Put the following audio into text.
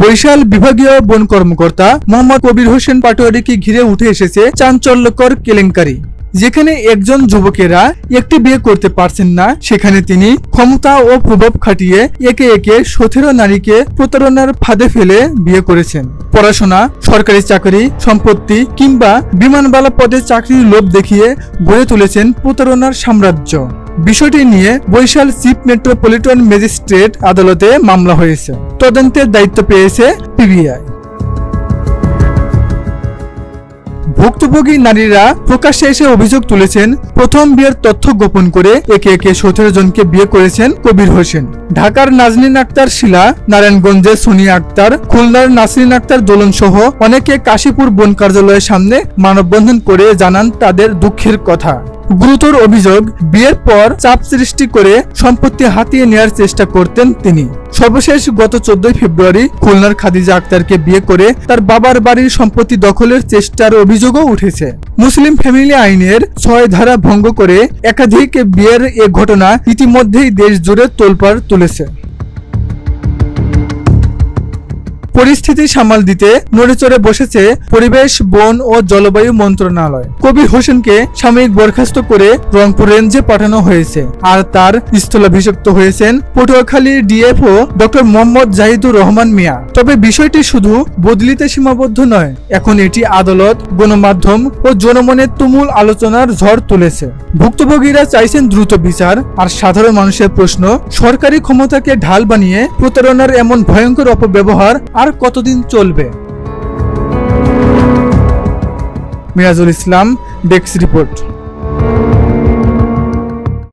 বরিশাল বিভাগীয় বন কর্মকর্তা মোহাম্মদ কবির হোসেন পাটোয়ারিকে ঘিরে উঠে এসেছে চাঞ্চল্যকর কেলেঙ্কারি। যেখানে একজন যুবকেরা একটি বিয়ে করতে পারছেন না, সেখানে তিনি ক্ষমতা ও প্রভাব খাটিয়ে একে একে 17 নারীকে প্রতারণার ফাঁদে ফেলে বিয়ে করেছেন। পড়াশোনা, সরকারি চাকরি, সম্পত্তি কিংবা বিমানবালা পদে চাকরির লোভ দেখিয়ে গড়ে তুলেছেন প্রতারণার সাম্রাজ্য। বিষয়টি নিয়ে বরিশাল চিফ মেট্রোপলিটন ম্যাজিস্ট্রেট আদালতে মামলা হয়েছে। তদন্তের দায়িত্ব পেয়েছে পিবিআই। ভুক্তভোগী নারীরা প্রকাশ্যে এসে অভিযোগ তুলেছেন, প্রথম বিয়ের তথ্য গোপন করে একে একে 17 জনকে বিয়ে করেছেন কবির হোসেন। ঢাকার নাজনীন আক্তার শিলা, নারায়ণগঞ্জের সোনিয়া আক্তার, খুলনার নাসরিন আক্তার দোলন সহ অনেকে কাশীপুর বন কার্যালয়ের সামনে মানববন্ধন করে জানান তাদের দুঃখের কথা। গুরুতর অভিযোগ, বিয়ের পর চাপ সৃষ্টি করে সম্পত্তি হাতিয়ে নেওয়ার চেষ্টা করতেন তিনি। সর্বশেষ গত 14 ফেব্রুয়ারি খুলনার খাদিজা আক্তারকে বিয়ে করে তার বাবার বাড়ির সম্পত্তি দখলের চেষ্টার অভিযোগও উঠেছে। মুসলিম ফ্যামিলি আইনের 6 ধারা ভঙ্গ করে একাধিক বিয়ের এ ঘটনা ইতিমধ্যেই দেশ জুড়ে তোলপাড় তুলেছে। পরিস্থিতি সামাল দিতে নড়েচড়ে বসেছে পরিবেশ, বন ও জলবায়ু মন্ত্রণালয়। কবির হোসেনকে সাময়িক বরখাস্ত করে রংপুর রেঞ্জে পাঠানো হয়েছে, আর তার স্থলাভিষিক্ত হয়েছেন পটুয়াখালী ডিএফও ডক্টর মোহাম্মদ জাহিদুর রহমান মিয়া। তবে বিষয়টি শুধু বদলিতে সীমাবদ্ধ নয়, এখন এটি আদালত, গণমাধ্যম ও জনমনের তুমুল আলোচনার ঝড় তুলেছে। ভুক্তভোগীরা চাইছেন দ্রুত বিচার, আর সাধারণ মানুষের প্রশ্ন, সরকারি ক্ষমতাকে ঢাল বানিয়ে প্রতারণার এমন ভয়ঙ্কর অপব্যবহার আর কতদিন চলবে? মিরাজুল ইসলাম, ডেস্ক রিপোর্ট।